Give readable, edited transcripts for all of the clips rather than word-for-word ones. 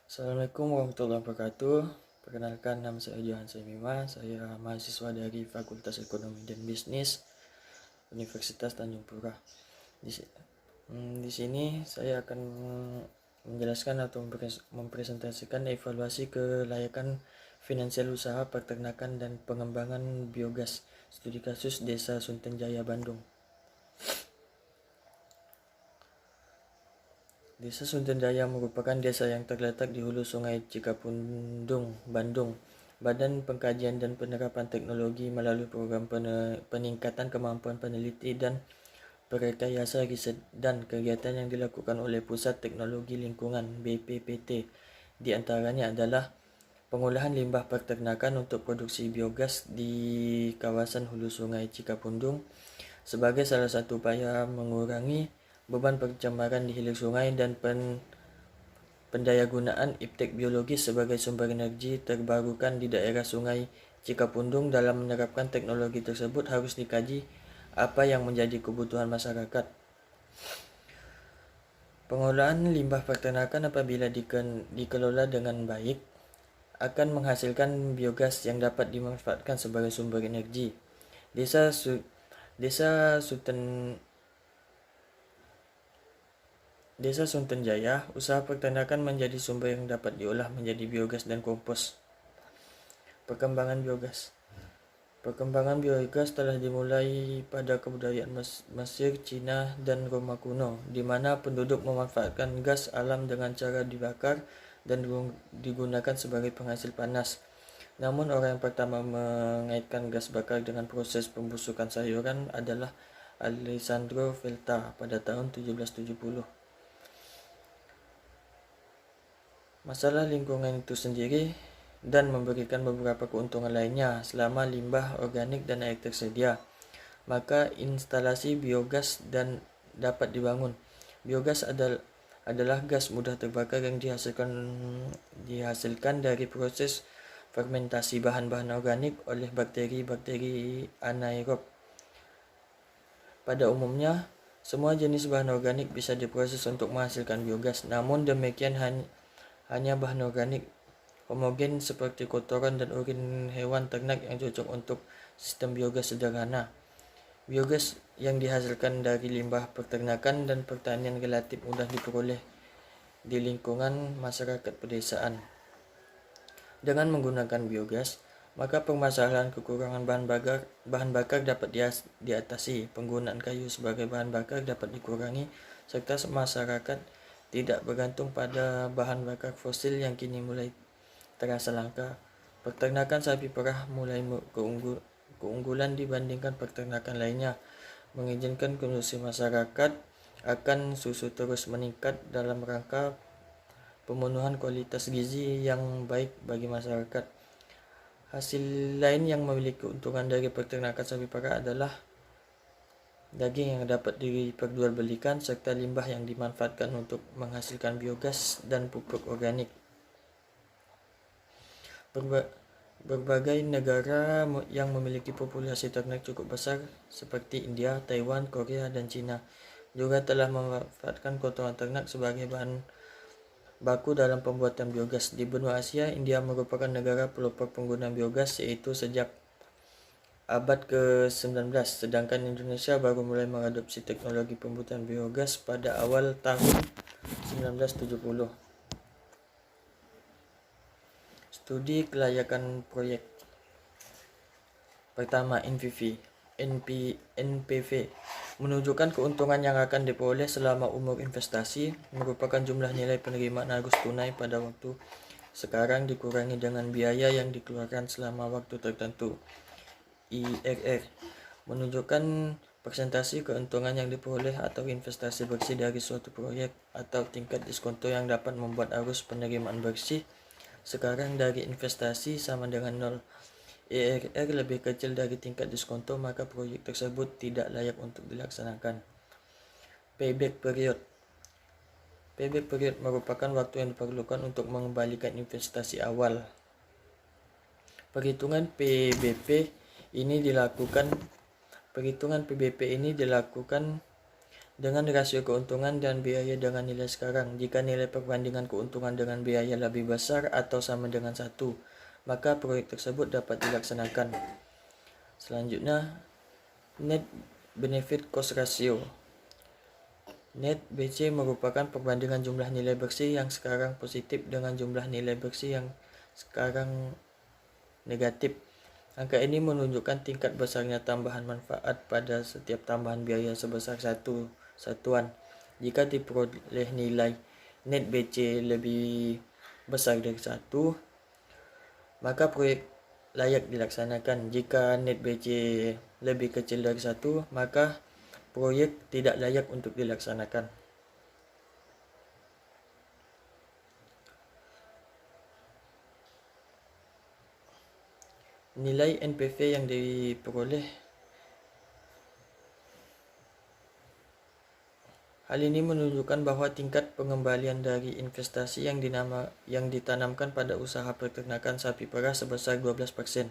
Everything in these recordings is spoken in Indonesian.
Assalamualaikum warahmatullahi wabarakatuh. Perkenalkan, nama saya Johan Semima. Saya mahasiswa dari Fakultas Ekonomi dan Bisnis Universitas Tanjung Pura. Di sini saya akan menjelaskan atau mempresentasikan evaluasi kelayakan finansial usaha peternakan dan pengembangan biogas studi kasus Desa Suntenjaya, Bandung. Desa Suntenjaya merupakan desa yang terletak di hulu Sungai Cikapundung, Bandung. Badan Pengkajian dan Penerapan Teknologi melalui program peningkatan kemampuan peneliti dan perekayasa riset dan kegiatan yang dilakukan oleh Pusat Teknologi Lingkungan (BPPT). Di antaranya adalah pengolahan limbah peternakan untuk produksi biogas di kawasan hulu Sungai Cikapundung sebagai salah satu upaya mengurangi beban pencemaran di hilir sungai dan pendayagunaan iptek biologis sebagai sumber energi terbarukan di daerah Sungai Cikapundung. Dalam menerapkan teknologi tersebut harus dikaji apa yang menjadi kebutuhan masyarakat. Pengolahan limbah peternakan apabila dikelola dengan baik akan menghasilkan biogas yang dapat dimanfaatkan sebagai sumber energi. Desa Suntenjaya, usaha peternakan menjadi sumber yang dapat diolah menjadi biogas dan kompos. Perkembangan biogas telah dimulai pada kebudayaan Mesir, Cina, dan Roma kuno, di mana penduduk memanfaatkan gas alam dengan cara dibakar dan digunakan sebagai penghasil panas. Namun orang yang pertama mengaitkan gas bakar dengan proses pembusukan sayuran adalah Alessandro Volta pada tahun 1770. Masalah lingkungan itu sendiri dan memberikan beberapa keuntungan lainnya. Selama limbah organik dan air tersedia, maka instalasi biogas dan dapat dibangun. Biogas adalah gas mudah terbakar yang dihasilkan dari proses fermentasi bahan-bahan organik oleh bakteri-bakteri anaerob. Pada umumnya, semua jenis bahan organik bisa diproses untuk menghasilkan biogas. Namun demikian, hanya bahan organik homogen seperti kotoran dan urin hewan ternak yang cocok untuk sistem biogas sederhana. Biogas yang dihasilkan dari limbah peternakan dan pertanian relatif mudah diperoleh di lingkungan masyarakat pedesaan. Dengan menggunakan biogas, maka permasalahan kekurangan bahan bakar dapat diatasi, penggunaan kayu sebagai bahan bakar dapat dikurangi, serta masyarakat tidak bergantung pada bahan bakar fosil yang kini mulai terasa langka. Peternakan sapi perah mulai keunggulan dibandingkan peternakan lainnya, mengizinkan konsumsi masyarakat akan susu terus meningkat dalam rangka pemenuhan kualitas gizi yang baik bagi masyarakat. Hasil lain yang memiliki keuntungan dari peternakan sapi perah adalah daging yang dapat diperjualbelikan serta limbah yang dimanfaatkan untuk menghasilkan biogas dan pupuk organik. Berbagai negara yang memiliki populasi ternak cukup besar seperti India, Taiwan, Korea, dan Cina juga telah memanfaatkan kotoran ternak sebagai bahan baku dalam pembuatan biogas. Di benua Asia, India merupakan negara pelopor penggunaan biogas yaitu sejak abad ke-19, sedangkan Indonesia baru mulai mengadopsi teknologi pembuatan biogas pada awal tahun 1970. Studi kelayakan proyek. Pertama, NPV menunjukkan keuntungan yang akan diperoleh selama umur investasi, merupakan jumlah nilai penerimaan arus tunai pada waktu sekarang dikurangi dengan biaya yang dikeluarkan selama waktu tertentu. IRR menunjukkan persentase keuntungan yang diperoleh atau investasi bersih dari suatu proyek atau tingkat diskonto yang dapat membuat arus penerimaan bersih sekarang dari investasi sama dengan 0. IRR lebih kecil dari tingkat diskonto, maka proyek tersebut tidak layak untuk dilaksanakan. Payback period merupakan waktu yang diperlukan untuk mengembalikan investasi awal. Perhitungan PBP ini dilakukan dengan rasio keuntungan dan biaya dengan nilai sekarang. Jika nilai perbandingan keuntungan dengan biaya lebih besar atau sama dengan 1, maka proyek tersebut dapat dilaksanakan. Selanjutnya, net benefit cost ratio. Net BC merupakan perbandingan jumlah nilai bersih yang sekarang positif dengan jumlah nilai bersih yang sekarang negatif. Angka ini menunjukkan tingkat besarnya tambahan manfaat pada setiap tambahan biaya sebesar satu satuan. Jika diperoleh nilai net BC lebih besar dari 1, maka proyek layak dilaksanakan. Jika net BC lebih kecil dari 1, maka proyek tidak layak untuk dilaksanakan. Nilai NPV yang diperoleh. Hal ini menunjukkan bahwa tingkat pengembalian dari investasi yang ditanamkan pada usaha peternakan sapi perah sebesar 12%.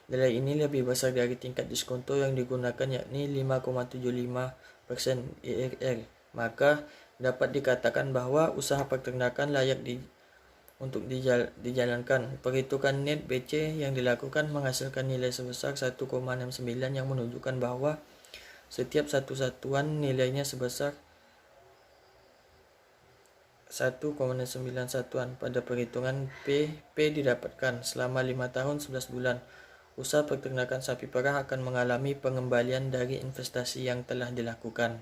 Nilai ini lebih besar dari tingkat diskonto yang digunakan, yakni 5,75% IRR. Maka dapat dikatakan bahwa usaha peternakan layak untuk dijalankan. Perhitungan net BC yang dilakukan menghasilkan nilai sebesar 1,69 yang menunjukkan bahwa setiap satu satuan nilainya sebesar 1,9 satuan. Pada perhitungan P didapatkan selama 5 tahun 11 bulan. Usaha peternakan sapi perah akan mengalami pengembalian dari investasi yang telah dilakukan.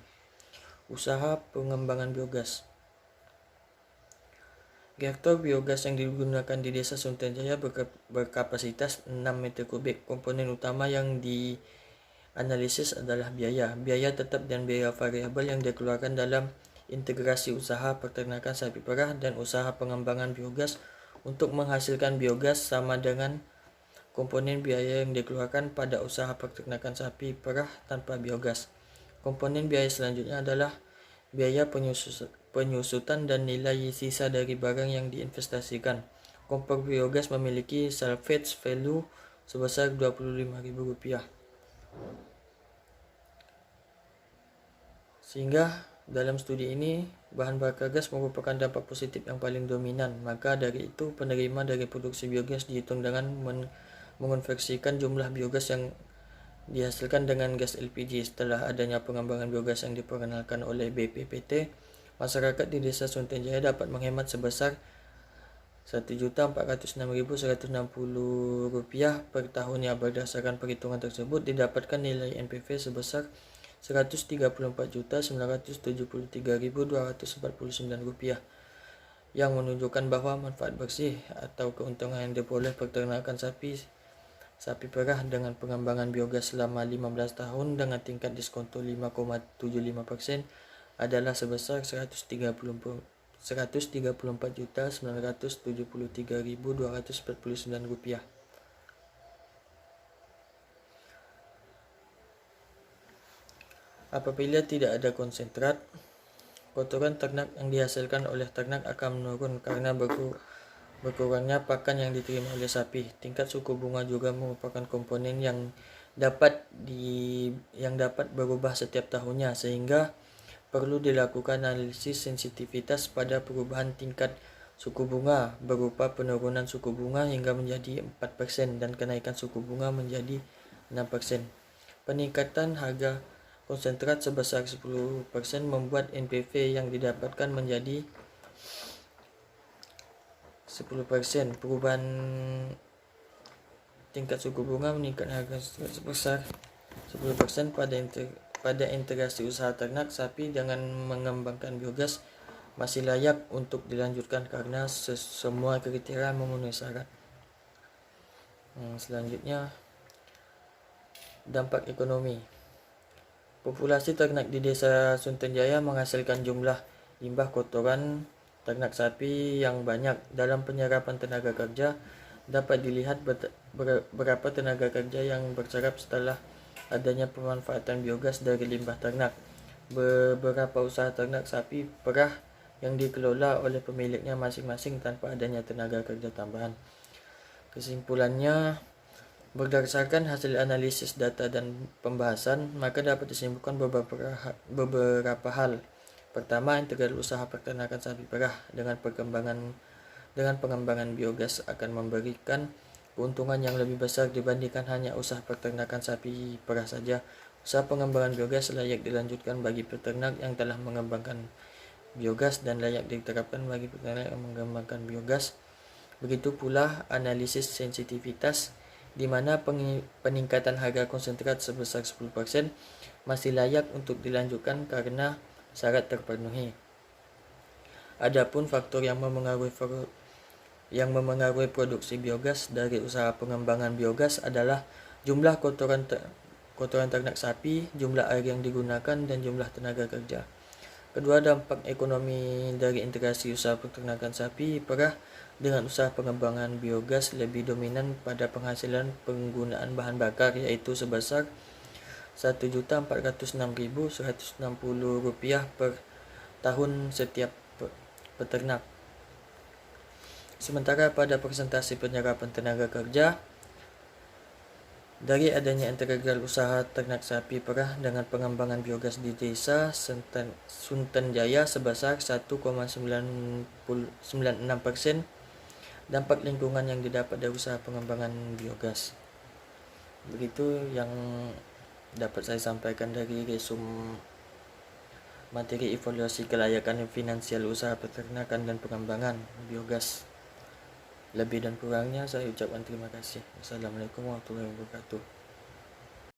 Usaha pengembangan biogas. Reaktor biogas yang digunakan di Desa Sunterjaya berkapasitas 6 meter kubik. Komponen utama yang dianalisis adalah biaya tetap dan biaya variabel yang dikeluarkan dalam integrasi usaha peternakan sapi perah dan usaha pengembangan biogas untuk menghasilkan biogas sama dengan komponen biaya yang dikeluarkan pada usaha peternakan sapi perah tanpa biogas. Komponen biaya selanjutnya adalah biaya penyusutan dan nilai sisa dari barang yang diinvestasikan. Kompor biogas memiliki salvage value sebesar Rp25.000. Sehingga dalam studi ini, bahan bakar gas merupakan dampak positif yang paling dominan. Maka dari itu, penerima dari produksi biogas dihitung dengan mengonversikan jumlah biogas yang dihasilkan dengan gas LPG. Setelah adanya pengembangan biogas yang diperkenalkan oleh BPPT, masyarakat di Desa Sunterjaya dapat menghemat sebesar Rp1.406.160 per tahunnya. Berdasarkan perhitungan tersebut, didapatkan nilai NPV sebesar Rp134.973.249 yang menunjukkan bahwa manfaat bersih atau keuntungan yang diperoleh peternakan sapi perah dengan pengembangan biogas selama 15 tahun dengan tingkat diskonto 5,75% adalah sebesar Rp134.973.249. Apabila tidak ada konsentrat, kotoran ternak yang dihasilkan oleh ternak akan menurun karena berkurangnya pakan yang diterima oleh sapi. Tingkat suku bunga juga merupakan komponen yang dapat berubah setiap tahunnya, sehingga perlu dilakukan analisis sensitivitas pada perubahan tingkat suku bunga berupa penurunan suku bunga hingga menjadi 4% dan kenaikan suku bunga menjadi 6%. Peningkatan harga konsentrat sebesar 10% membuat NPV yang didapatkan menjadi 10%. Perubahan tingkat suku bunga meningkat harga sebesar 10% pada integrasi usaha ternak sapi dengan mengembangkan biogas masih layak untuk dilanjutkan karena semua kriteria memenuhi syarat. Selanjutnya, dampak ekonomi. Populasi ternak di Desa Sunterjaya menghasilkan jumlah limbah kotoran ternak sapi yang banyak. Dalam penyerapan tenaga kerja, dapat dilihat berapa tenaga kerja yang berserap setelah adanya pemanfaatan biogas dari limbah ternak. Beberapa usaha ternak sapi perah yang dikelola oleh pemiliknya masing-masing tanpa adanya tenaga kerja tambahan. Kesimpulannya, Berdasarkan hasil analisis data dan pembahasan, maka dapat disimpulkan beberapa hal. Pertama, integral usaha peternakan sapi perah dengan pengembangan biogas akan memberikan keuntungan yang lebih besar dibandingkan hanya usaha peternakan sapi perah saja. Usaha pengembangan biogas layak dilanjutkan bagi peternak yang telah mengembangkan biogas dan layak diterapkan bagi peternak yang mengembangkan biogas. Begitu pula analisis sensitivitas, di mana peningkatan harga konsentrat sebesar 10% masih layak untuk dilanjutkan karena syarat terpenuhi. Adapun faktor yang memengaruhi produksi biogas dari usaha pengembangan biogas adalah jumlah kotoran ternak sapi, jumlah air yang digunakan, dan jumlah tenaga kerja. Kedua, dampak ekonomi dari integrasi usaha peternakan sapi perah dengan usaha pengembangan biogas lebih dominan pada penghasilan penggunaan bahan bakar, yaitu sebesar Rp1.406.160 per tahun setiap peternak. Sementara pada presentasi penyerapan tenaga kerja, dari adanya integral usaha ternak sapi perah dengan pengembangan biogas di desa Sunten Jaya sebesar 1,96%, dampak lingkungan yang didapat dari usaha pengembangan biogas. Begitu yang dapat saya sampaikan dari resum materi evaluasi kelayakan finansial usaha peternakan dan pengembangan biogas. Lebih dan kurangnya saya ucapkan terima kasih. Wassalamualaikum warahmatullahi wabarakatuh.